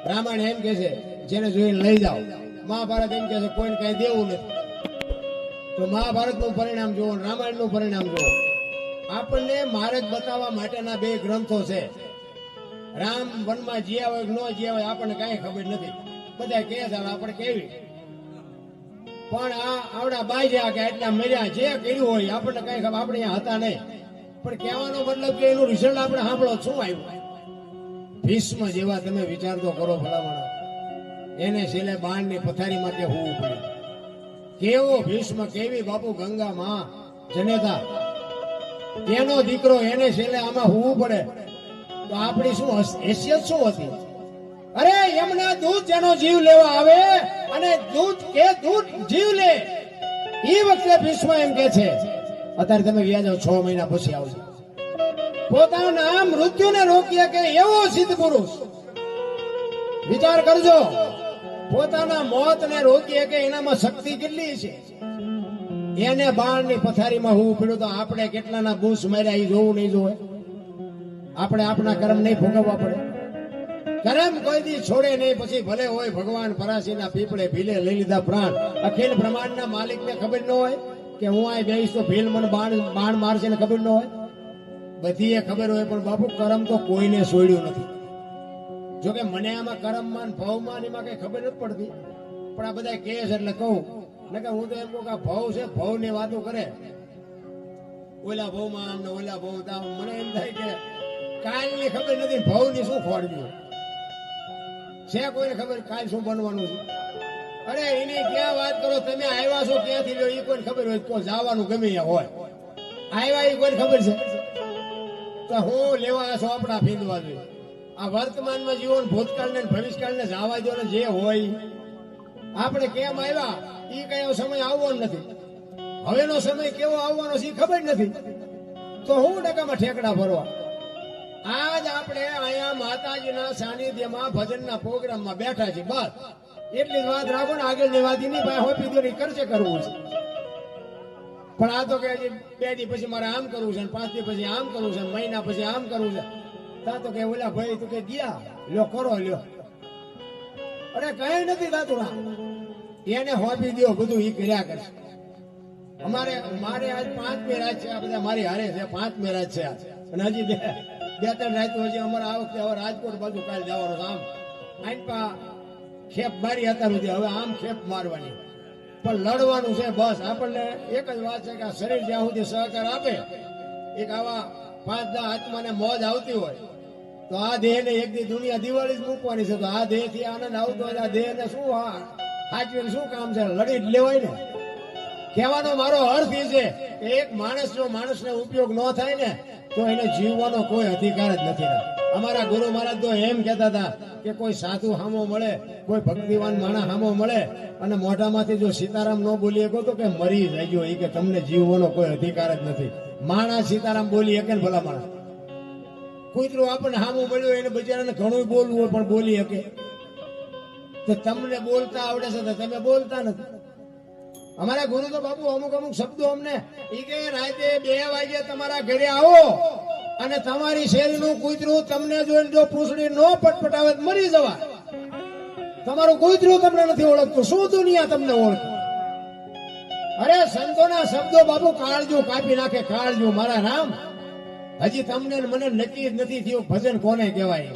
રામાયણ એમ કે છે જેને જોઈને લઈ જાઓ, મહાભારત એમ કે છે કોઈને કઈ દેવું નથી. તો મહાભારતનું પરિણામ જુઓ, રામાયણનું પરિણામ જુઓ. આપણને માર્ગ બતાવવા માટેના બે ગ્રંથો છે. રામ વનમાં જ્યાં હોય ન જ્યાં હોય આપણને કઈ ખબર નથી. બધા કે છે આપણે કેવી, પણ આ આવડા બાજ્યા કે એટલા મર્યા, જે કર્યું હોય આપણને કઈ ખબર, આપણે અહીંયા હતા નહીં. પણ કહેવાનો મતલબ કે એનું રિઝલ્ટ આપણે સાંભળો શું આવ્યું. ભીષ્મ જેવા તમે વિચાર તો કરો ભલામણ, એને છેલ્લે બાણની પથારીમાં કે હોવું પડ્યું. કેવો ભીષ્મ, કેવી બાપુ ગંગા માં જનેતા, એનો દીકરો એને છેલ્લે આમાં હોવું પડે તો આપણી શું હેસિયત શું હતી. અરે એમના દૂત જેનો જીવ લેવા આવે અને દૂત કે દૂત જીવ લે, એ વખતે ભીષ્મ એમ કે છે અત્યારે તમે વ્યા જાઓ 6 મહિના પછી આવજો. પોતાના મૃત્યુને રોકીએ કે એવો સિદ્ધ પુરુષ, વિચાર કરજો. પોતાના મોતને રોકીએ કે એનામાં શક્તિ કેટલી છે. એને બાણની પથારીમાં હોવું પડ્યું તો આપણે કેટલાના બૂસ માર્યા એ જોવું નહીં જોવે. આપણે આપણા કર્મ નહીં ભોગવવા પડે. કર્મ કોઈ દી છોડે નહીં. પછી ભલે હોય ભગવાન પરાશીના પીપળે ભીલે લઈ લીધા પ્રાણ, અખિલ બ્રહ્માંડના માલિકને ખબર ન હોય કે હું આ બેહીશ તો ભીલ મને બાણ મારશે ને ખબર ન હોય. બધી એ ખબર હોય પણ બાપુ કર્મ તો કોઈને છોડ્યું નથી. જોકે મને આમાં કર્મમાં ભવમાં એમાં કઈ ખબર નથી પડતી, પણ આ બધા કહે છે એટલે કહું. નકર હું તો એમ કહું કે ભવ છે, ભવ ની વાતો કરે, ઓલા ભવમાં આમ ને ઓલા ભવ તામ. મને એમ થાય કે કાલની ખબર નથી, ભવ ની શું ખોડવી છે. કોઈને ખબર કાલ શું બનવાનું છે? અરે એની ક્યાં વાત કરો તમે, આવ્યા છો ક્યાંથી લ્યો એ કોઈને ખબર હોય. કોઈ જવાનું ગમે હોય, આવ્યા એ કોઈને ખબર છે તો હું લેવા છો આપણા ફીંદવા જોઈએ. આ વર્તમાનમાં જીવન ભૂતકાળ ને ભવિષ્યકાળ ને જવા દો ને, જે હોય આપણે કેમ આવ્યા એ કયો સમય આવવાનો નથી. હવેનો સમય કેવો આવવાનો છે ખબર નથી, તો હું ડગામાં ઠેકડા ભરવા. આજ આપણે અહીંયા માતાજીના સાનિધ્યમાં ભજનના પ્રોગ્રામમાં બેઠા છીએ. બસ એટલી જ વાત રાખો ને, આગળની વાત એની પાસે હોપી દો કરશે કરવું છે. પણ આ તો કે 2 દી પછી મારે આમ કરવું છે, 5 દી પછી આમ કરવું છે, મહિના પછી આમ કરવું છે. તા તો કે ઓલા ભાઈ તું કે ગયા લ્યો કરો લ્યો. અરે કઈ નથી થતું. એને હોપી દો બધું ઈ કર્યા કરશે. મારે આજ 5મી રાત છે. આ બધા મારી હારે છે, 5મી રાત છે અને હજી 2-3 રાતો હજી અમારે આ વખતે હવે રાજકોટ બાજુ કાલ જવાનું. આમ આઈપા ખેપ મારી હતા નથી, હવે આમ ખેપ મારવાની. પણ લડવાનું છે બસ. આપણને એક જ વાત છે કે આ શરીર જ્યાં સુધી સહકાર આપે, એક આવા 5-10 આત્માને મોજ આવતી હોય તો આ દેહને એક દી દુનિયા દિવાળી જ મૂકવાની છે. તો આ દેહ થી આનંદ આવતો હોય આ દેહને શું હાચવીને શું કામ છે? લડી જ લેવાય ને. કહેવાનો મારો અર્થ એ છે કે એક માણસને ઉપયોગ ન થાય ને તો એને જીવવાનો કોઈ અધિકાર જ નથી. અમારા ગુરુ મહારાજ તો એમ કહેતા હતા કે કોઈ સાધુ હામો મળે, કોઈ ભક્તિવાન માણસ હામો મળે અને મોઢામાંથી જો સીતારામ ન બોલી શકો તો કે મરી જાય. એ કે તમને જીવવાનો કોઈ અધિકાર જ નથી. માણસ સીતારામ બોલી શકે ને ભલા માણસ. કૂતરું આપણને હામું મળ્યું એને બિચારાને ઘણું બોલવું હોય પણ બોલી શકે. તો તમને બોલતા આવડે છે તો તમે બોલતા નથી. અમારા ગુરુ તો બાપુ અમુક શબ્દો અમને ઈ કે રાતે 2 વાગે તમારા ઘરે આવો અને તમારી શેરીનું કૂતરું તમને જોઈને જો પૂંછડી નો પટપટાવે મરી જવા. તમારું કૂતરું તમને નથી ઓળખતું, શું દુનિયા તમને ઓળખે? અરે સંતોના શબ્દો બાપુ કાળજો કાપી નાખે. કાળજો મારા રામ. હજી તમને મને નક્કી જ નથી થયું ભજન કોને કહેવાય.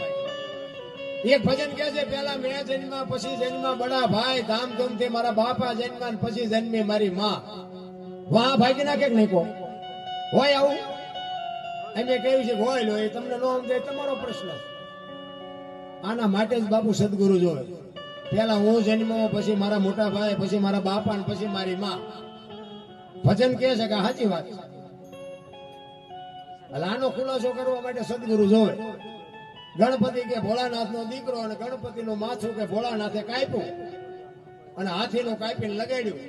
એક ભજન કે છે પેલા મેં જન્મા પછી જન્મા બડા ભાઈ, ધામધૂમથી મારા બાપા જન્મા પછી જન્મી મારી માં. વાહ ભાગી નાખે કે નહીં કો હોય આવું? અમે કહ્યું છે હોય લો, એ તમને ન સમજાય તમારો પ્રશ્ન. આના માટે જ બાપુ સદગુરુ જોવે. પેલા હું જન્મો, પછી મારા મોટા ભાઈ, પછી મારા બાપા ને પછી મારી માં. ભજન કે છે કે સાચી વાત. આનો ખુલાસો કરવા માટે સદગુરુ જોવે. ગણપતિ કે ભોળાનાથ નો દીકરો અને ગણપતિ નું માથું કે ભોળાનાથે કાપ્યું અને હાથી નું કાપીને લગાડ્યું.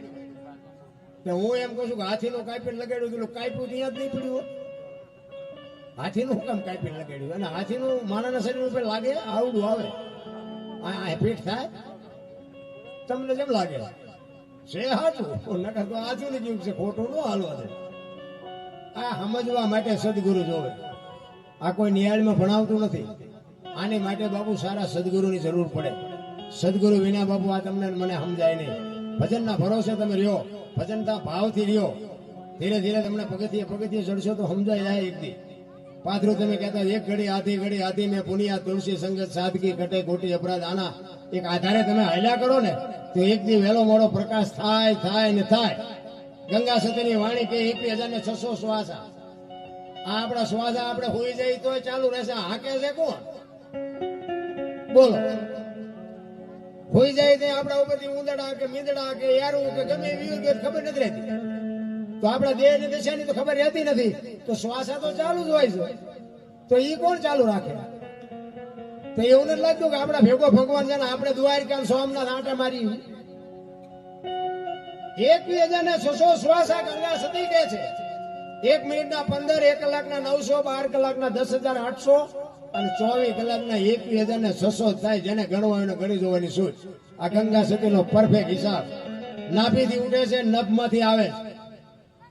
હું એમ કહું છું કે હાથી નું કાપીને લગાડ્યું, પેલું કાપ્યું ત્યાં જ નહીં પડ્યું. હાથી નું કામ કાપીને લગાડ્યું અને હાથી નું માણસના શરીર ઉપર લાગે આવડું આવે આ પીઠ થાય તમને જેમ લાગે છે હાચું. નકર તો હાચું ને જેવું છે, ખોટું ન હાલવા દે. આ સમજવા માટે સદગુરુ જોવે. આ કોઈ નિયાળમાં ભણાવતું નથી. આની માટે બાપુ સારા સદગુરુની જરૂર પડે. સદગુરુ વિના બાપુ આ તમને ને મને સમજાય નહીં. ભજનના ભરોસે તમે રહ્યો, ભજનના ભાવથી રહ્યો, ધીરે ધીરે તમને પગથિયે પગથિયે ચડશો તો સમજાય જાય. એક દી પાથરું તમે કહેતા એક ઘડી આધી મેં પુનિયા તુલસી સંગત સાદગી કટે કોટી અપરાધ. આના એક આધારે તમે હાલ્યા કરો ને તો એક દી વહેલો મોડો પ્રકાશ થાય ને થાય. ગંગા સતીની વાણી કે 21,600 શ્વાસા. આ આપણા શ્વાસા આપણે હોઈ જાય તો ચાલુ રહેશે. હાકે છે કોણ? બોલો. હોઈ જાય તે આપણા ઉપરથી ઉંદડા કે મીંદડા કે યારું કે ગમે એવી ખબર નથી રહેતી. તો આપણા દેહ ની દિશાની તો ખબર રહેતી નથી. તો શ્વાસા તો ચાલુ જ હોય છે. તો ઈ કોણ ચાલુ રાખે? તો એવું નથી લાગતું કે આપણા ભેગો ભગવાન છે ને આપણે દ્વારકા સોમનાથ આંટા મારી. 21,600 શ્વાસા ગંગા સતી કે છે. 1 મિનિટના 15, 1 કલાકના 900, 12 કલાકના 10,800 અને 24 કલાકના 21,600 થાય. જેને ગણવા એને ગણી જોવાની સૂચ. આ ગંગા સતીનો પરફેક્ટ હિસાબ. નાભીથી ઉઠે છે, નભમાંથી આવે છે.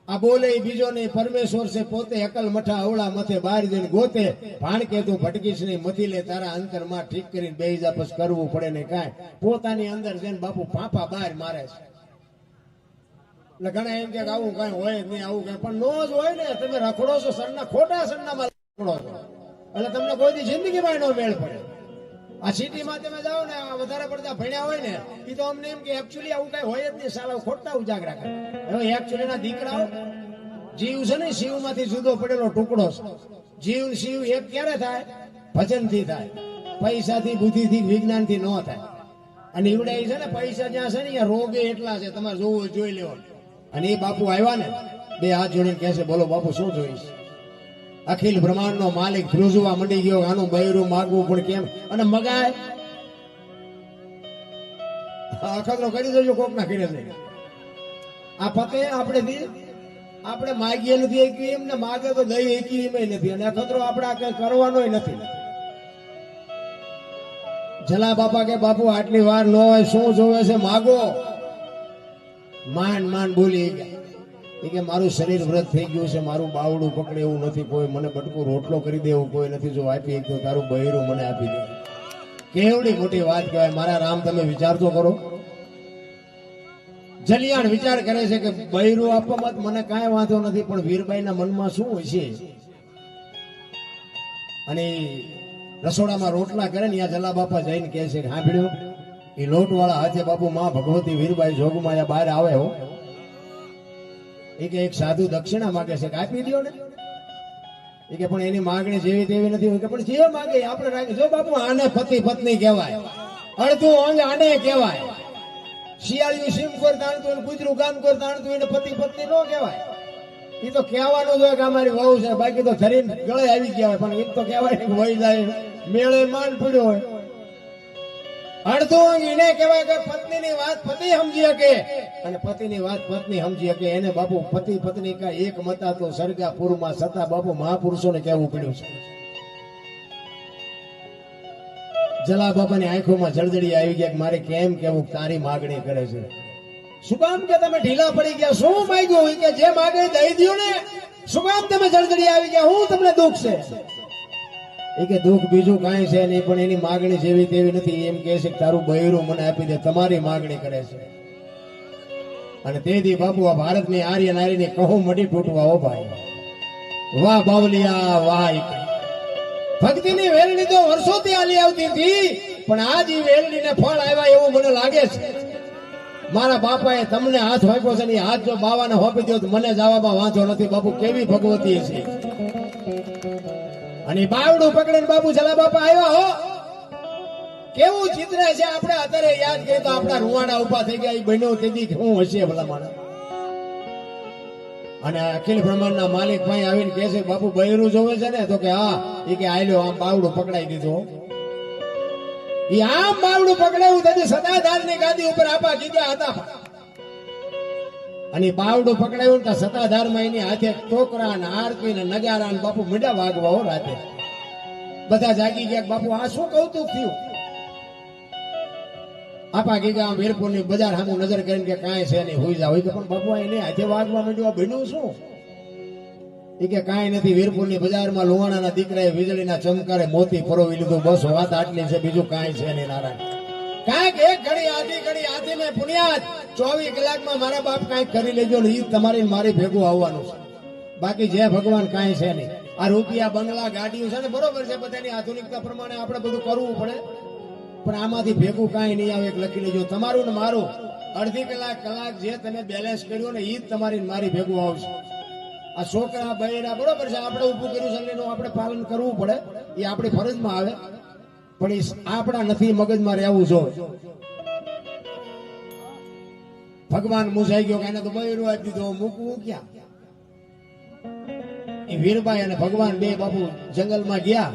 આ બોલે બીજો નહીં, પરમેશ્વર છે પોતે. અકલ મઠા અવળા મથે બહાર જઈને ગોતે. ભાણ કે તું ભટકીશ નહીં, મથી લે તારા અંતરમાં ઠીક કરીને બે જા પછી કરવું પડે ને કાંઈ. પોતાની અંદર જઈને બાપુ ફાંફા બહાર મારે છે. એટલે ઘણા એમ કે આવું કઈ હોય જ નહીં, આવું કઈ પણ નો જ હોય ને. તમે રખડો છો સરના, ખોટા સરનામાં રખડો છો એટલે તમને કોઈ દી જિંદગીમાં નો મેળ પડે. આ સિટીમાં તમે જાઓ ને, આ વધારે પડતા ભણ્યા હોય ને એ તો અમને એમ કે એકચ્યુઅલી આવું કઈ હોય જ નહીં, સાલા ખોટા ઉજાગરા કરે. હવે એકચ્યુઅલી ના દીકરાઓ જીવ છે ને શિવમાંથી જુદો પડેલો ટુકડો છે. જીવ શિવ એક ક્યારે થાય? ભજનથી થાય. પૈસાથી, બુદ્ધિથી, વિજ્ઞાનથી ન થાય. અને ઈવડે છે ને પૈસા જ્યાં છે ને અહીંયા રોગે એટલા છે, તમારે જોવું જોઈ લેવાનું. અને એ બાપુ આવ્યા ને બે હાથ જોડીને કહે છે બોલો બાપુ શું જોઈશ? અખિલ બ્રહ્માંડ નો માલિક ધ્રુજવા મંડી ગયો. આનું બૈરું માગવું પણ કેમ? અને મગાય અખતરો કરી દેજો કોક ના કરી દે. આ પતે આપણે માગીએ નથી એકી, એમને માગે તો દઈ એકી એમ નથી. અને અખતરો આપણે આ કઈ કરવાનો નથી. જલા બાપા કે બાપુ આટલી વાર ન હોય, શું જોવે છે માગો. માંડ બોલી ગયા કે મારું શરીર વ્રત થઈ ગયું છે, મારું બાવડું પકડે એવું નથી કોઈ, મને બટકું રોટલો કરી દે એવું કોઈ નથી, જો આપી તો તારું બૈરું મને આપી દે. કેવડી મોટી વાત કહેવાય. મારા રામ તમે વિચાર તો કરો. જલિયાણ વિચાર કરે છે કે બૈરું આપવામાં મને કાંઈ વાંધો નથી, પણ વીરબાઈના મનમાં શું હોય છે? અને રસોડામાં રોટલા કરે ને ત્યાં જલા બાપા જઈને કહે છે સાંભળ્યો એ લોટ વાળા હાથે બાપુ માં ભગવતી વીરબાઈ જોગમાં બહાર આવે હો. એ કે એક સાધુ દક્ષિણા માગે છે, આપી દો ને. એ કે પણ એની માંગણી જેવી તેવી નથી હોય. કે પણ જે માગે આપણે રાખી. જો બાપુ આને પતિ પત્ની કહેવાય, અડધું અંગ આને કહેવાય. શિયાળિયું સીમ કોર તાણતું, ગુજરું ગામ કોર તાણતું, એને પતિ પત્ની ન કહેવાય. એ તો કહેવાનું જ હોય કે અમારી વહુ છે, બાકી તો ધરીને ગળે આવી ગયા હોય. પણ એ તો કહેવાય કે વહી જાય મેળે માંડ પડ્યો હોય. અડધું અંગ એને કહેવાય કે પત્નીની વાત પતિ સમજી શકે અને પતિની વાત પત્ની સમજી શકે. એને બાપુ પતિ પત્ની કા એક મતા તો સરગાપુરમાં છતાં બાપુ મહાપુરુષોને કહેવું પડ્યું છે. જલા બાપાની આંખોમાં જળજડી આવી ગયા કે મારે કેમ કેવું તારી માગણી કરે છે. શું કામ કે તમે ઢીલા પડી ગયા? શું માંગ્યું? કે જે માગે દઈ દો ને. શું કામ તમે જળજડી આવી ગયા? હું તમને દુઃખ છે? એ કે દુઃખ બીજું કાંઈ છે નહીં, પણ એની માગણી જેવી તેવી નથી. એમ કહે છે કે તારું બૈરું મને આપી દે, તમારી માગણી કરે છે. અને તેથી બાપુ આ ભારતની આર્ય નારીની કહું મટી તૂટવા. ઓ ભાઈ વાહ બાવલિયા વાહ. ભક્તિની વેલણી તો વર્ષોથી આલી આવતી હતી, પણ આજ એ વેલણીને ફળ આવ્યા એવું મને લાગે છે. મારા બાપાએ તમને હાથ વાંપ્યો છે ને, હાથ જો બાવાને હોપી દો તો મને જવામાં વાંધો નથી. બાપુ કેવી ભગવતી છે. અને બાવડું પકડીને બાપુ જલા બાપા આવ્યા હો. કેવું ચિત્ર છે. આપણે અત્યારે યાદ કરીએ તો આપણા રૂવાડા ઉભા થઈ ગયા. એ બન્યો તેથી શું હશે ભલા માણસ. અને અખિલ બ્રહ્માંડના માલિક ભાઈ આવીને કહે છે બાપુ બૈરું જોવે છે ને? તો કે હા. એ કે આલ્યો આમ બાવડું પકડાઈ દીધો. એ આમ બાવડું પકડાયું તેથી સદાધારની ગાદી ઉપર આપા કીધા હતા. અને બાવડું પકડાયું ને સતાધારમાં એની હાથે ટોકરા ને આરતી ને નગારા ને બાપુ મીડા વાગવા હો રાતે. બધા જાગી ગયા. બાપુ આ શું કૌતુક થયું? આપા ગીગા વીરપુર ની બજાર સામું નજર કરીને કે કાંઈ છે નહીં, હોઈ જાવ. પણ બાપુ એને હાથે વાગવા માંડ્યું, બન્યું શું? એ કે કાંઈ નથી, વીરપુરની બજારમાં લુહાણાના દીકરાએ વીજળીના ચમકારે મોતી પરોવી લીધું, બસ વાત આટલી છે, બીજું કાંઈ છે નહીં નારાયણ. કાંઈક એક ઘડી આધી મેં પુણ્યાત 24 કલાકમાં મારા બાપ કાંઈક કરી લેજો ને ઈ તમારી મારી ભેગું આવવાનું છે. બાકી જે ભગવાન કાંઈ છે નહીં. આ રૂપિયા બંગલા ગાડીઓ છે ને બરોબર છે, બધાની આધુનિકતા પ્રમાણે આપણે બધું કરવું પડે, પણ આમાંથી ભેગું કાંઈ નહીં આવે. એક લખી લેજો, તમારું ને મારું અડધી કલાક જે તમે બેલેન્સ કર્યું ને ઈ જ તમારી મારી ભેગું આવશે. આ છોકરા બૈરા બરોબર છે, આપણે ઉભું કર્યું છે એનું આપણે પાલન કરવું પડે, એ આપણી ફરજમાં આવે, પણ એ આપણા નથી, મગજમાં રહેવું જોઈએ. ભગવાન મૂંઝાઈ ગયો કે એને તો બૈરું આપી દીધો, મૂકવું ક્યાં? એ વીરબાઈ અને ભગવાન બે બાપુ જંગલમાં ગયા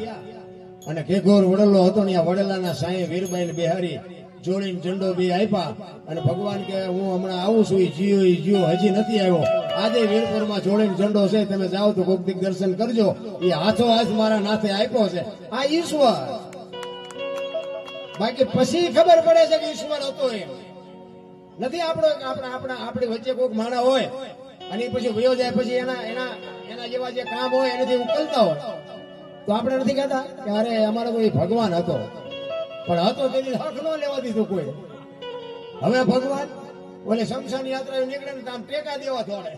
અને ઘેઘોર વડલો હતો ને આ વડલાના સાંયે વીરબાઈને બેહારી જોડીને ઝંડો બે આપ્યા અને ભગવાન કે હું હમણાં આવું છું, એ જીયો હજી નથી આવ્યો. આજે વીરપુરમાં જોડીને ઝંડો છે, તમે જાઓ તો કોક દીક દર્શન કરજો. એ હાથો હાથ મારા નાથે આપ્યો છે, આ ઈશ્વર. બાકી પછી ખબર પડે છે કે ઈશ્વર હતો એમ નથી. આપણી વચ્ચે કોઈક માણા હોય અને પછી વયો જાય, પછી એના જેવા જે કામ હોય એનાથી ઉકલતા હોય તો આપણે નથી કહેતા કે અરે અમારો તો એ ભગવાન હતો, પણ હતો તેની હક ન લેવા દીધું કોઈ. હવે ભગવાન ઓલે શમશાન યાત્રા નીકળે ને આમ ટેકા દેવા થોડે.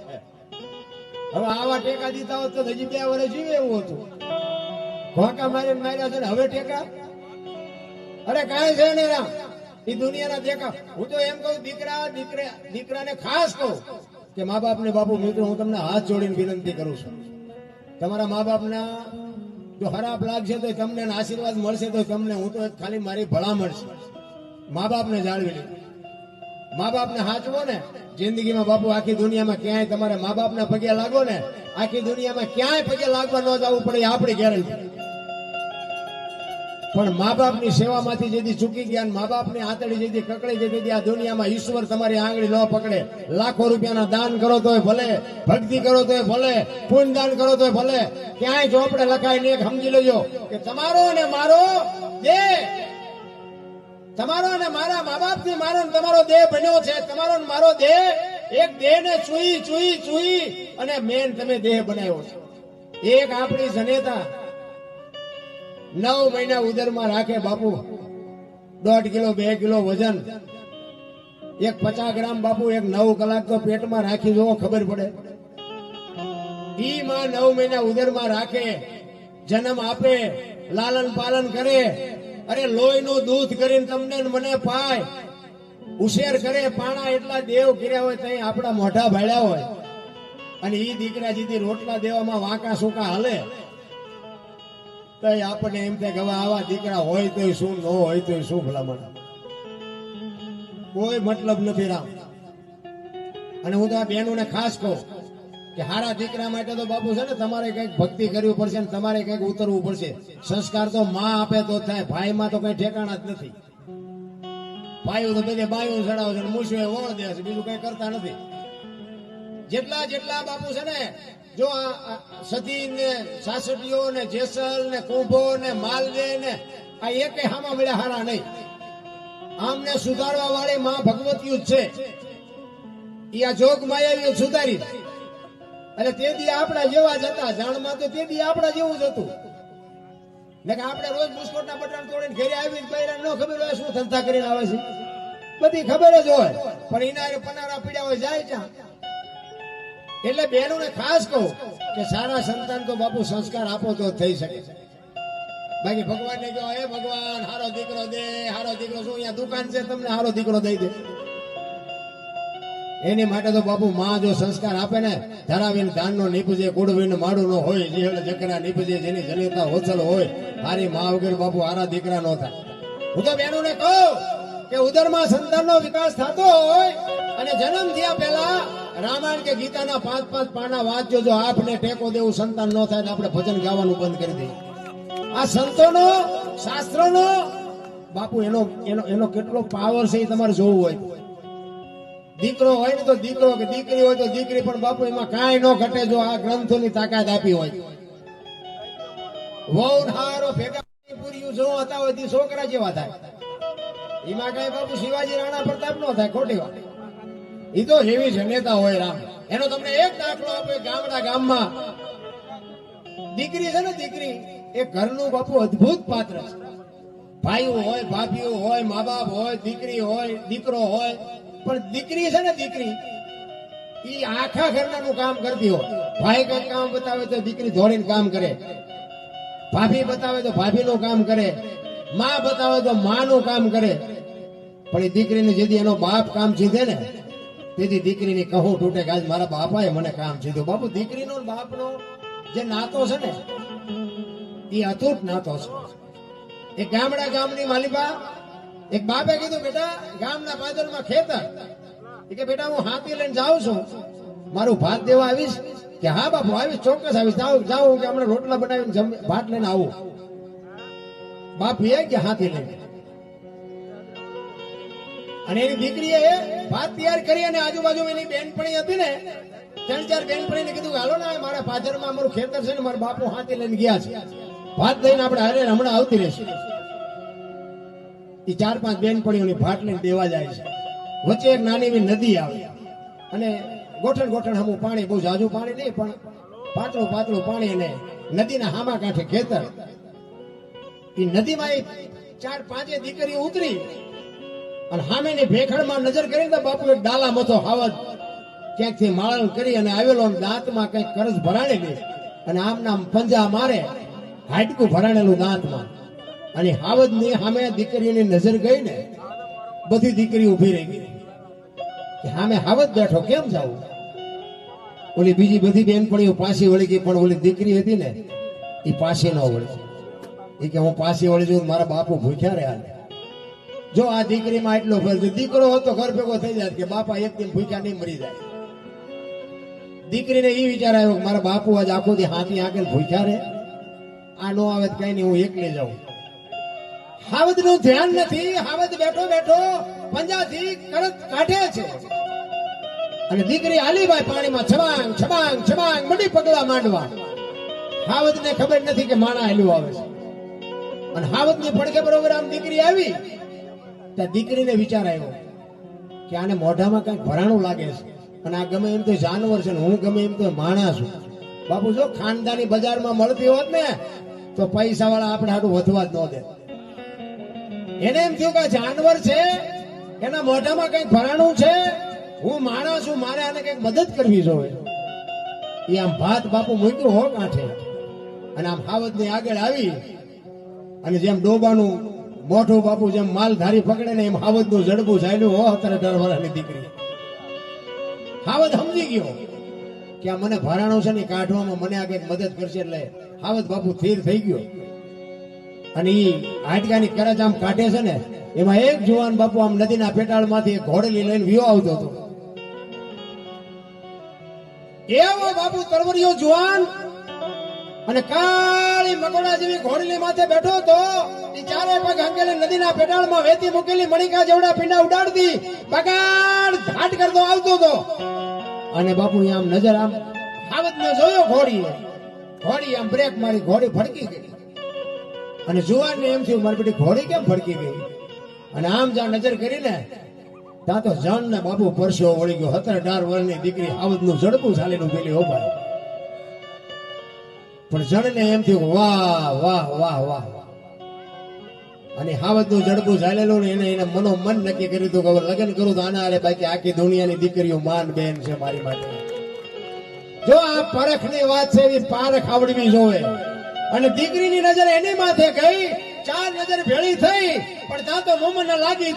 હવે આવા ટેકા દીધા હોત તો હજી 2 વર્ષ જીવે એવું હતું. ઘોકા માર્યા છે ને હવે ટેકા, અરે કાંઈ છે ને રામ, એ દુનિયાના દેખા. હું તો એમ કહું દીકરાને ખાસ કહું કે મા બાપ ને બાપુ મિત્રો, હું તમને હાથ જોડીને વિનંતી કરું છું, તમારા મા બાપના જો ખરાબ લાગશે તો તમને આશીર્વાદ મળશે તો તમને, હું તો ખાલી મારી ભલામણ છે, મા બાપને જાળવી લે. મા બાપને હાચવો ને જિંદગીમાં બાપુ, આખી દુનિયામાં ક્યાંય તમારે મા બાપના પગે લાગો ને, આખી દુનિયામાં ક્યાંય પગે લાગવા ન જવું પડે, આપણી ગેરંટી. પણ મા બાપની સેવામાંથી જેથી ચૂકી ગયા, મા બાપની આંતળી જેથી કકડી જેથી આ દુનિયામાં ઈશ્વર તમારી આંગળી ન પકડે. લાખો રૂપિયાના દાન કરો તોય ભલે, ભક્તિ કરો તોય ભલે, પુણ્ય દાન કરો તોય ભલે, ક્યાંય ચોપડે લખાય ને સમજી લેજો કે તમારો ને મારો દેહ, તમારો ને મારા મા બાપ થી મારો ને તમારો દેહ બન્યો છે. તમારો ને મારો દેહ એક દેહ ને ચૂઈ અને મેન તમે દેહ બનાવ્યો છે. એક આપણી જનેતા 9 મહિના ઉદરમાં રાખે બાપુ, 1.5 કિલો 2 કિલો વજન, એક 50 ગ્રામ બાપુ, એક 9 કલાક તો પેટમાં રાખી જોવો, ખબર પડે. ઈ માં 9 મહિના ઉદરમાં રાખે, જન્મ આપે, લાલન પાલન કરે, અરે લોહીનું દૂધ કરીને તમને મને પાય, ઉછેર કરે, પાણા એટલા દેવ કર્યા હોય ત્યાં આપણા મોઢા ભાળ્યા હોય, અને ઈ દીકરા જીતી રોટલા દેવામાં વાંકા સુકા હાલે તો આપણને એમ થાય કે હવે આવા દીકરા હોય તો શું, ન હોય તો શું, ભલામણ કોઈ મતલબ નથી રામ. અને હું તો આ બહેનોને ખાસ કહું કે હારા દીકરા માટે તો બાપુ છે ને તમારે કઈક ભક્તિ કરવી પડશે ને તમારે કઈક ઉતરવું પડશે. સંસ્કાર તો માં આપે તો થાય, ભાઈમાં તો કઈ ઠેકાણા જ નથી. ભાઈઓ તો બધે બાયું ચડાવે છે, મૂછું વળ દે છે, બીજું કઈ કરતા નથી. જેટલા બાપુ છે ને, જો સતી ને સાસટીઓ ને જેસલ ને કુંભો ને માલવે ને આ એકે હામાં મળ્યા હારા નહીં. આમને સુધારવા વાળી માં ભગવતીઓ જ છે. ઈ આ જોગ માયાવીઓ સુધારી, એટલે તે દી આપણા જેવા જ હતા. જાણમાં તો તે દી આપણા જેવું જ હતું ને કે આપણે રોજ બુસ્કોટના બટન તોડીને ઘરે આવી બૈરા ન ખબર હોય શું ધંધા કરીને આવે છે, બધી ખબર જ હોય, પણ ઇનારે પનારા પીડ્યા હોય જાય ત્યાં. એટલે બહેનોને ખાસ કહું કે સારા સંતાન તો બાપુ સંસ્કાર આપો તો થઈ શકે. બાકી ભગવાન ને કહો, હે ભગવાન હારો દીકરો દે, હારો દીકરો શું અહીંયા દુકાન છે તમને હારો દીકરો દઈ દે? એની માટે તો બાપુ માં જો સંસ્કાર આપે ને, ધરાવીને ધાનનો નીપજે, કુડવીને માડું ન હોય, જે જકરા નીપજે, જેની જનેતા હોચલ હોય, હારી માં વગર બાપુ હારા દીકરા ન થાય. હું તો બહેનોને કહું કે ઉદરમાં સંતાનનો વિકાસ થતો હોય અને જન્મ થયા પહેલા રામાયણ કે ગીતાના 5-5 પાના વાંચજો. જો આપને ટેકો દેવું સંતાન ન થાય તો આપણે ભજન ગાવાનું બંધ કરી દઈએ. આ સંતોનો, શાસ્ત્રોનો બાપુ એનો કેટલો પાવર છે એ તમારે જોવું હોય. દીકરો હોય ને તો દીકરો, કે દીકરી હોય તો દીકરી, પણ બાપુ એમાં કાંઈ ન ઘટે જો આ ગ્રંથોની તાકાત આપી હોય. વહુ હારો ભેગા પૂરી જો હતા હોય તે છોકરા જેવા થાય. એમાં કઈ બાપુ શિવાજી રાણા પ્રતાપ નો થાય, ખોટી વાત. એ તો એવી જનેતા હોય રામ. એનો તમને એક દાખલો આપે, ગામમાં દીકરી છે ને દીકરી એ ઘરનું બાપુ અદ્ભુત પાત્ર છે. ભાઈઓ હોય, ભાભીઓ હોય, મા બાપ હોય, દીકરી હોય, દીકરો હોય, પણ દીકરી છે ને દીકરી ઈ આખા ઘરનાનું કામ કરતી હોય. ભાઈ કઈ કામ બતાવે તો દીકરી દોડીને કામ કરે, ભાભી બતાવે તો ભાભીનું કામ કરે, માં બતાવે તો માનું કામ કરે. પણ એ દીકરીને જેથી એનો બાપ કામ સીધે ને તેથી દીકરીની કહું તૂટે કે આજ મારા બાપાએ મને કામ સીધું. બાપુ દીકરીનો બાપનો જે નાતો છે ને એ અતૂટ નાતો છે. એક ગામની માલિકા એક બાપે કીધું બેટા ગામના પાદરમાં ખેતર કે બેટા હું હાથી લઈને જાઉં છું, મારું ભાત દેવા આવીશ? કે હા બાપુ આવીશ, ચોક્કસ આવીશ. જાઉં કે હમણાં રોટલા બનાવીને ભાત લઈને આવું. બાપ એ કે હાથી લઈને, અને એની દીકરીએ ભાત તૈયાર કરી અને આજુબાજુ એની બેનપણી હતી ને 3-4 બેનપણીને કીધું હાલો ને મારા પાદરમાં અમારું ખેતર છે ને મારા બાપુ હાથી લઈને ગયા છે, ભાત લઈને આપણે હારે હમણાં આવતી રહેશે. એ 4-5 બેનપણીઓની ભાત લઈને દેવા જાય છે. વચ્ચે એક નાની એવી નદી આવે અને ગોઠણ હમું પાણી, બહુ જાજુ પાણી નહીં પણ પાતળું પાણી, અને નદીના હામા કાંઠે ખેતર. એ નદીમાં એ 4-5 દીકરીઓ ઉતરી અને સામેની ભેખડમાં નજર કરીને તો બાપુ એક ડાલા મથો હાવજ ક્યાંકથી માળણ કરી અને આવેલો દાંતમાં કઈક કરજ ભરાણેલી અને આમ પંજા મારે હાડકું ભરાણેલું દાંતમાં, અને હાવજ ની સામે દીકરીની નજર ગઈ ને બધી દીકરી ઉભી રહી ગઈ કે સામે હાવજ બેઠો કેમ જાવું. ઓલી બીજી બધી બેનપણીઓ પાછી વળી ગઈ, પણ ઓલી દીકરી હતી ને એ પાછી ન વળી. એ કે હું પાછી વળી જઉં, મારા બાપુ ભૂખ્યા રહ્યા. જો આ દીકરીમાં એટલો ફેર, દીકરો હતો ઘર ભેગો થઈ જાય કે બાપા એક દિન ભૂખ્યા નહીં મરી જાય. દીકરીને એ વિચાર આવ્યો કે મારા બાપુ આજ આખો દી હાથી આગળ ભૂખ્યા રહે, આ નો આવે કઈ નહીં, હું એકલી જાઉં. હાવજ નું ધ્યાન નથી, હાવજ બેઠો પંજાથી કરત કાઢે છે અને દીકરી આલીબાઈ પાણીમાં છબાંગ મડી પગલા માંડવા. હાવજ ને ખબર નથી કે માણા હેલું આવે છે, અને હાવજ ની પડકે બરોબર આમ દીકરી આવી. દીકરીને વિચાર આવ્યો કે આને મોઢામાં કઈક ભરાણું લાગે છે, અને આ ગમે એમ તો જાનવર છે ને હું ગમે એમ તો માણસ છું. બાપુ જો ખાનદાની બજારમાં મળતી હોત ને તો પૈસા વાળા આપણે હાટું વધવા જ ન દે. એને એમ થયું કે જાનવર છે, એના મોઢામાં કઈક ભરાણું છે, હું માણસ છું, મારે આને કઈક મદદ કરવી જોઈએ. એ આમ ભાત બાપુ મૂક્યું હો કાંઠે અને આમ હાવજ ની આગળ આવી અને જેમ ડોબાનું મોઢું બાપુ જેમ માલધારી પકડે ને એમ હાવજ નું જડબું ચાલ્યું હો. 17 વર્ષની દીકરી હાવજ સમજી ગયો કે આ મને ભરાણું છે ને કાઢવામાં મને આ કઈક મદદ કરશે, એટલે હાવજ બાપુ સ્થિર થઈ ગયો. અને ઈ હાડકાની કરજ આમ કાઢે છે ને એમાં એક જુવાન બાપુ આમ નદીના પેટાળમાંથી એક ઘોડલી લઈને વિયો આવતો હતો. એવો બાપુ તરવરિયો જુવાન અને કાળી મકોડા જેવી ઘોડલી માથે બેઠો હતો. એ ચારે પગ હંગેલી નદીના પેટાળમાં વેતી મૂકેલી મણિકા જેવડા પીંડા ઉડાડતી બગાડ ઘાટ કરતો આવતો હતો. અને બાપુ આમ નજર આમ હાવજ ને જોયો, ઘોડી આમ બ્રેક મારી, ઘોડી ફડકી ગઈ. અને જુવાન ને એમ થયું મારી બેટી ઘોડી કેમ ફડકી ગઈ, અને આમ જ્યાં નજર કરીને ત્યાં તો જણ ને બાપુ પરસ્યો વળી ગયો. 17 વર્ષની દીકરી હાવજ નું જડબું ચાલીનું પેલી હોબાય. પણ જણ ને એમ થયું વાહ વાહ વાહ વાહ, અને હાવજ નું જડબું ચાલેલું ને એને મન નક્કી કર્યું હતું કે હવે લગ્ન કરું તો આના આરે, બાકી આખી દુનિયાની દીકરીઓ માન બેન છે મારી માટે. જો આ પરખ ની વાત છે એવી પારખ આવડવી જોવે. અને દીકરીની નજર એની માથે ગઈ, 4 નજર ભેળી થઈ, પણ ત્યાં તો મોમના લાગી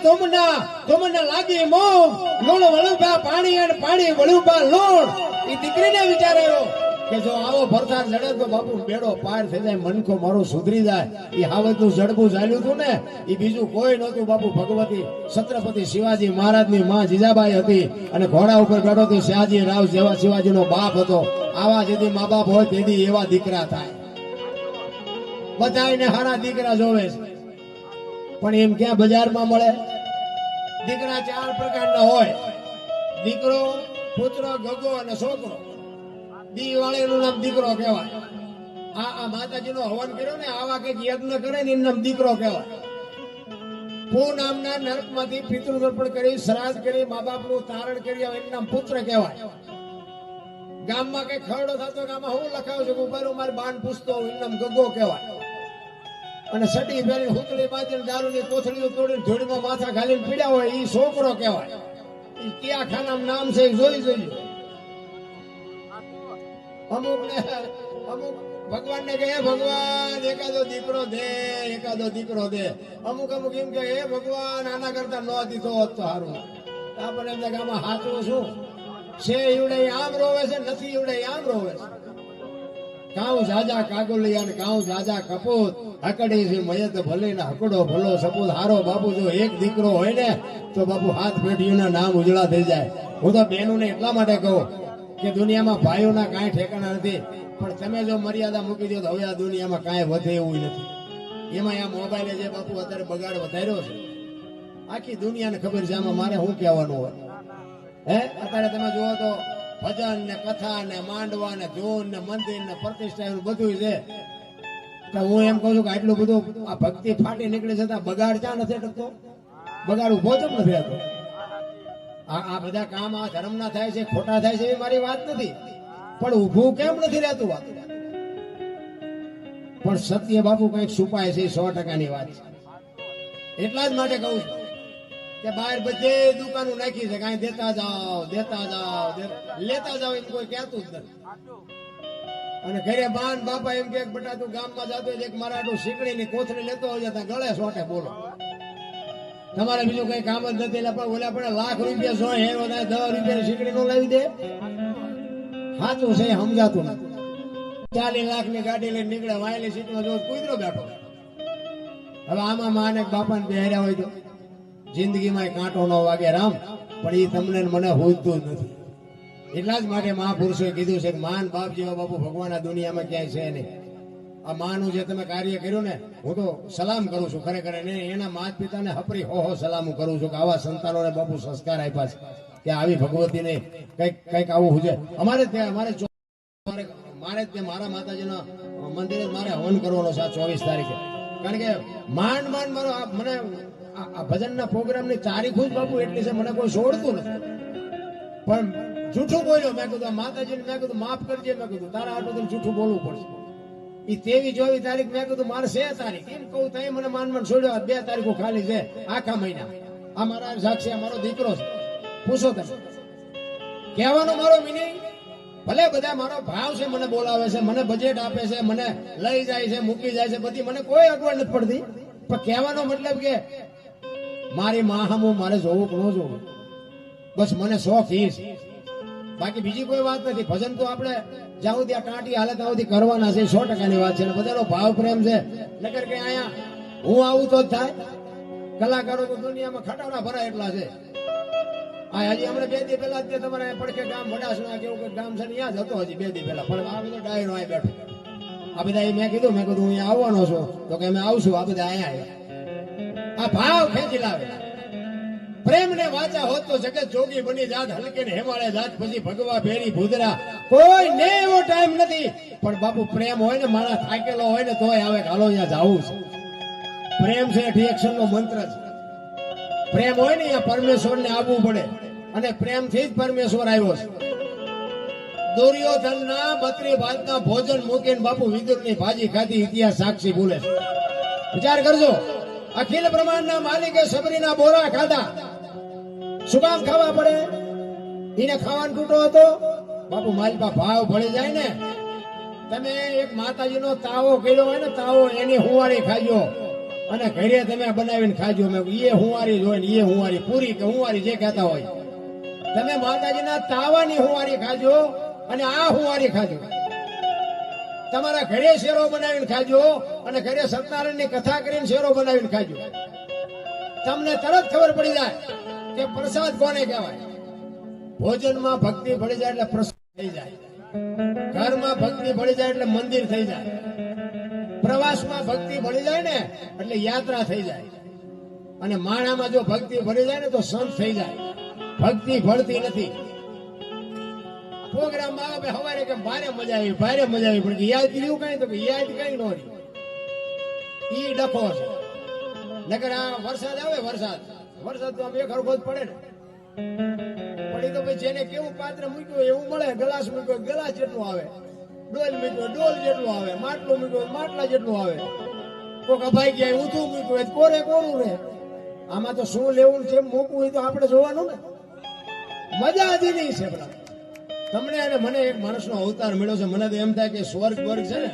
તોમના લાગી મોમ, લૂણ વળુબા પાણી અને પાણી વળુબા લૂણ. એ દીકરીને વિચાર આવ્યો કે જો આવો ભરસાર જડે તો બાપુ બેડો પાર થઈ જાય, મનકો મારું સુધરી જાય. એ હાવજ નું જડબું ચાલ્યું હતું ને એ બીજું કોઈ નહોતું બાપુ, ભગવતી છત્રપતિ શિવાજી મહારાજની માં જીજાબાઈ હતી, અને ઘોડા ઉપર બેઠો તો શિવાજી રાવ જેવા શિવાજી નો બાપ હતો. આવા જેથી મા બાપ હોય તેથી એવા દીકરા થાય. બધાને હારા દીકરા જોવે છે, પણ એમ ક્યાં બજારમાં મળે? દીકરા 4 પ્રકારના હોય, દીકરો, પુત્ર, ગગો અને છોકરો. દી વાળેનું નામ દીકરો કહેવાય. આ માતાજીનો હવન કર્યો ને આવા કઈક યજ્ઞ કરે ને એનું નામ દીકરો કહેવાય. પૂ નામના નરકમાંથી પિતૃ તર્પણ કરી, શ્રાદ્ધ કરી, મા બાપનું તારણ કરી એનું નામ પુત્ર કહેવાય. ગામમાં કઈ ખરડો થતો કે આમાં હું લખાવું છું ઉભારું મારી બાન પૂછતો હોઉં એમ ગગો કહેવાય અને સટી ફેરીને હુતળી બાંધીને દારૂની કોથળીઓ તોડીને જોડીમાં માથા ઘાલીને પીડ્યા હોય એ છોકરો કહેવાય. એ કયા ખાનામાં નામ છે એ જોઈ જોઈ. અમુક ભગવાન ને કહે ભગવાન એકાદો દીકરો દે. અમુક એમ કે હે ભગવાન આના કરતા ન દીધો હોત તો સારું. આપણે એમ કે આમાં સાચું શું છે? ઈવડે આમ રોવે છે, નથી ઈવડે આમ રોવે છે. કાઉ જાજા કાગુલિયા ને કાઉ જાજા કપૂત હકડી છે મયત ભલે ને હકડો ભલો સપૂત. હારો બાપુ જો એક દીકરો હોય ને તો બાપુ હાથ પેઢીઓના નામ ઉજળા થઈ જાય. હું તો બહેનોને એટલા માટે કહું કે દુનિયામાં ભાઈઓના કાંઈ ઠેકાણા નથી, પણ તમે જો મર્યાદા મૂકી દો તો હવે આ દુનિયામાં કાંઈ વધે એવું નથી. એમાં આ મોબાઈલે જે બાપુ અત્યારે બગાડ વધાર્યો છે આખી દુનિયાને ખબર છે. આમાં મારે શું કહેવાનું હોય? હે અત્યારે તમે જુઓ તો ભજન ને કથા ને માંડવા ને ધૂન ને મંદિર ને પ્રતિષ્ઠા બધું છે. તો હું એમ કહું છું કે આટલું બધું આ ભક્તિ ફાટી નીકળે છે બગાડ ક્યાં નથી અટકતો? બગાડ ઉભો જ નથી રહેતો. આ બધા કામ આ ધર્મના થાય છે, ખોટા થાય છે એ મારી વાત નથી, પણ ઊભું કેમ નથી રહેતું? વાત પણ સત્ય બાપુ કઈક છુપાય છે, 100%ની વાત છે. એટલા જ માટે કહું છું કે બહાર બધે દુકાનો નાખી છે, કાંઈ દેતા જાઓ લેતા જાઓ એમ કોઈ કહેતું જ નથી. અને ઘરે બાન બાપા એમ કે બટા તું ગામમાં જતો એક મારા શીકડીની કોથળી લેતો હોય ત્યાં ગળે સોટે બોલો. તમારે બીજું કઈ કામ જ નથી. એટલે પણ ઓલા પણ લાખ રૂપિયા સો હેરો થાય 10 રૂપિયાની શીકડી નો લાવી દે. સાચું છે સમજાતું નથી. 40 લાખની ગાડી લઈને નીકળે, વાયેલી સીટમાં જો કૂતરો બેઠો. હવે આમાં માને બાપાને બેહર્યા હોય તો જિંદગીમાં કાંટો ન વાગે રામ, પણ એ તમને મને હોજતું જ નથી. એટલા જ માટે મહાપુરુષોએ કીધું છે કે માન બાપ જેવા બાપુ ભગવાન આ દુનિયામાં ક્યાંય છે નહીં. આ માનું જે તમે કાર્ય કર્યું ને હું તો સલામ કરું છું ખરેખર. એના માતા પિતાને હપરી હો સલામ કરું છું કે આવા સંતાનોને બાપુ સંસ્કાર આપ્યા છે કે આવી ભગવતીને કઈક આવું છે. અમારે ત્યાં મારે મારા માતાજીના મંદિરે મારે હવન કરવાનો છે આ 24 તારીખે. કારણ કે માંડ મારો મને આ ભજનના પ્રોગ્રામની તારીખો જ બાપુ એટલી છે, મને કોઈ છોડતું નથી. પણ જૂઠું બોલ્યો મેં કીધું માતાજીને, મેં કીધું માફ કરજે, મેં કીધું તારા આટલું જૂઠું બોલવું પડશે. એ 23-24 તારીખ મેં કીધું મારે 6 તારીખ એમ કહું તો મને માન છોડ્યો. 2 તારીખો ખાલી છે આખા મહિના. આ મારા સાક્ષી મારો દીકરો છે, પૂછો તમે. કહેવાનો મારો મિનિંગ ભલે બધા મારો ભાવ છે, મને બોલાવે છે, મને બજેટ આપે છે, મને લઈ જાય છે, મૂકી જાય છે, બધી મને કોઈ અગવડ નથી પડતી. પણ કહેવાનો મતલબ કે મારી માહમું મારે જોવું કે ન જોવું, બસ મને શોખ એ છે. બાકી બીજી કોઈ વાત નથી. ભજન તો આપણે જ્યાં સુધી આ ટાંટી હાલે ત્યાં સુધી કરવાના છે, 100%ની વાત છે. બધાનો ભાવ પ્રેમ છે. નકર કે અહીંયા હું આવું તો જ થાય. કલાકારો તો દુનિયામાં ખટાડા ભરાય એટલા છે. આ હજી હમણાં 2 દી પહેલા જ તમારે પડખે ગામ વડાસણા કેવું કે ગામ છે ત્યાં જતો હજી 2 દી પહેલા. પણ આ બધો ડાયરો અહીં બેઠો. આ બધા મેં કીધું હું અહીંયા આવવાનો છું તો કે અમે આવશું. આ બધા અહીંયા આવ્યા. આ ભાવ ખેંચી લાવે. પ્રેમ ને વાચા હોત તો જગત જોગી બની જાત, હલકે ને હેમાળે જાત, પછી ભગવા ભેરી ભૂદરા. કોઈ ને એવો ટાઈમ નથી. પણ બાપુ પ્રેમ હોય ને, માણસ થાકેલો હોય ને તોય આવે હાલો અહીંયા જાવું છે. પ્રેમ છે રિએક્શન નો મંત્ર છે. પ્રેમ હોય ને અહીંયા પરમેશ્વર ને આવવું પડે, અને પ્રેમથી જ પરમેશ્વર આવ્યો છે. દુર્યોધનના 32 ભાતના ભોજન મૂકીને બાપુ વિદુરની ભાજી ખાધી, ઇતિહાસ સાક્ષી બોલે છે. વિચાર કરજો. અખિલ બ્રહ્માંડના માલિકે સબરીના બોરા ખાધા. શું કામ ખાવા પડે? એને ખાવાનું તૂટો હતો બાપુ. માલપા ભાવ ભળી જાય ને. તમે એક માતાજીનો તાવો કર્યો હોય ને, તાવો એની હુંવારી ખાજો અને ઘરે તમે બનાવીને ખાજો. મેં એ હુંવારી જોઈને એ હુંવારી પૂરી કે હુંવારી જે કહેતા હોય, તમે માતાજીના તાવાની હુંવારી ખાજો અને આ હુંવારી ખાજો. તમારા ઘરે શેરો બનાવીને ખાજો અને ઘરે સત્યનારાયણની કથા કરીને શેરો બનાવીને ખાજો. તમને તરત ખબર પડી જાય કે પ્રસાદ કોને કહેવાય. ભોજનમાં ભક્તિ ભળી જાય એટલે પ્રસાદ થઈ જાય. ઘરમાં ભક્તિ ભળી જાય એટલે મંદિર થઈ જાય. પ્રવાસમાં ભક્તિ ભળી જાય ને એટલે યાત્રા થઈ જાય. અને માણામાં જો ભક્તિ ભળી જાય ને તો સંત થઈ જાય. ભક્તિ ભળતી નથી. પ્રોગ્રામ આવે સવારે કે ભારે મજા આવી પણ યાદ કર્યું કઈ તો યાદ કઈ નો રહી. ઈ ડખો છે. નકર આ વરસાદ આવે, વરસાદ તો આમ એક હરખો જ પડે ને. પણ એ તો ભાઈ જેને કેવું પાત્ર મૂક્યું હોય એવું મળે. ગ્લાસ મૂક્યો ગ્લાસ જેટલું આવે, ડોલ મૂક્યો ડોલ જેટલું આવે, માટલું મૂક્યો માટલા જેટલું આવે. કોક અભાઈ ગયા ઊંધું મૂક્યું હોય કોરે કોરું રહે. આમાં તો શું લેવું છે મૂકવું હોય તો આપણે જોવાનું ને. મજા જ નહીં છે બરાબર. તમને અને મને એક માણસનો અવતાર મળ્યો છે. મને તો એમ થાય કે સ્વર્ગ વર્ગ છે ને,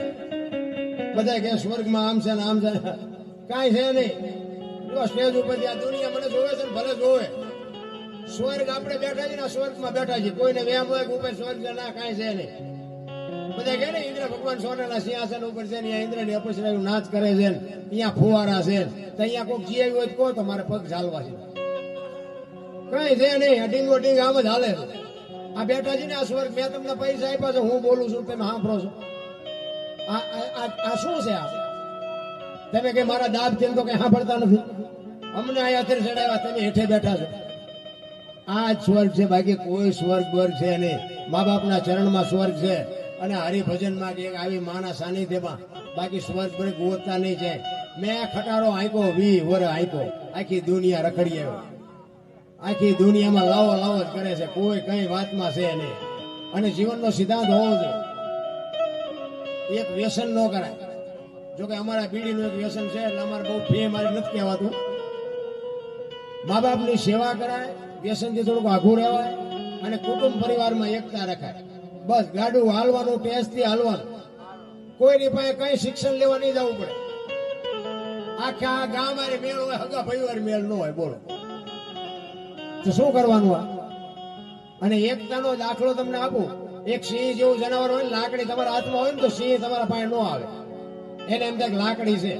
બધા કે સ્વર્ગમાં આમ છે ને આમ છે, કાંઈ છે નહીં. જો સ્ટેજ ઉપર આ દુનિયા મને જોવે છે ને ભલે જોવે. સ્વર્ગ આપણે બેઠા છીએ ને, સ્વર્ગમાં બેઠા છીએ. કોઈને વ્યામ હોય કે ઉપર સ્વર્ગ છે ના, કાંઈ છે નહીં. બધા કહે ને ઇન્દ્ર ભગવાન સોનાના સિંહાસન ઉપર છે ને, ઇન્દ્રની અપસરાયું નાચ કરે છે ને, અહીંયા ફુવારા છે તો અહીંયા કોઈક જીવી હોય તો કહો તો મારે પગ ચાલવા છે. કઈ છે નહીં, આ ડીંગો ડીંગ આમ જ હાલે. આ બેઠા છે ને આ સ્વર્ગ. મેં તમને પૈસા આપ્યા છે, હું બોલું છું, તમે સાંભળો છો. આ શું છે? આ તમે કઈ મારા દાબ છે તો કઈ સાંભળતા નથી. અમને અહીંયા અત્યારે ચડાવ્યા, તમે હેઠે બેઠા છો. આ જ સ્વર્ગ છે, બાકી કોઈ સ્વર્ગ વર્ગ છે નહીં. મા બાપના ચરણમાં સ્વર્ગ છે અને હરિભજનમાં કે આવી માના સાનિધ્યમાં. બાકી સ્વર્ગ વર્ગ ગોતતા નહીં છે. મેં આ ખટારો આંકો 20 વર્ષ આંકો, આખી દુનિયા રખડી આવ્યો. આખી દુનિયામાં લાવો લાવો જ કરે છે, કોઈ કઈ વાતમાં છે નહીં. અને જીવનનો સિદ્ધાંત હોવો જોઈએ, એક વ્યસન ન કરાય. જોકે અમારા બીડીનું એક વ્યસન છે એટલે અમારે બહુ ફે મારી નથી કહેવાતું. મા બાપની સેવા કરાય, વ્યસનથી થોડુંક આઘું રહેવાય અને કુટુંબ પરિવારમાં એકતા રખાય. બસ ગાડું હાલવાનું, ટેસ્ટથી હાલવાનું. કોઈની પાસે કઈ શિક્ષણ લેવા નહીં જવું પડે. આખા ગામ મારે મેળ હોય, હગા પરિવાર મેળ ન હોય, બોલો તો શું કરવાનું? આ અને એકતાનો દાખલો તમને આપું. એક સિંહ જેવું જનાવર હોય ને, લાકડી તમારા હાથમાં હોય ને તો સિંહ તમારા પાસે ન આવે. એને એમ થાય લાકડી છે.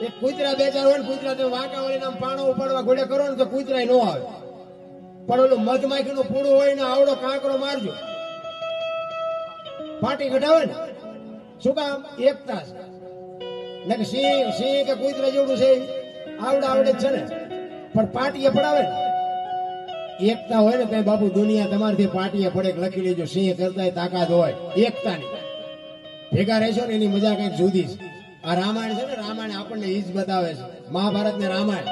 એક કૂતરા બે ચાર હોય ને, કૂતરા તમે વાંકા વળીને આમ પાણો ઉપાડવા ઘોડે કરો ને તો કૂતરા ન આવે. પણ ઓલું મધમાખીનું પૂરું હોય ને, આવડો કાંકરો મારજો, પાટી કઢાવે ને. શું કામ? એકતા છે. ને કે સિંહ કે કૂતરા જેવડું છે આવડે જ છે ને, પણ પાટીએ પડાવે ને. એકતા હોય ને કઈ બાપુ દુનિયા તમારથી પાટીએ પડે. લખી લેજો, સિંહ કરતા તાકાત હોય એકતાની. ભેગા રહેશો ને એની મજા કઈક જુદી છે. આ રામાયણ છે ને, રામાયણ આપણને ઈ જ બતાવે છે. મહાભારત ને રામાયણ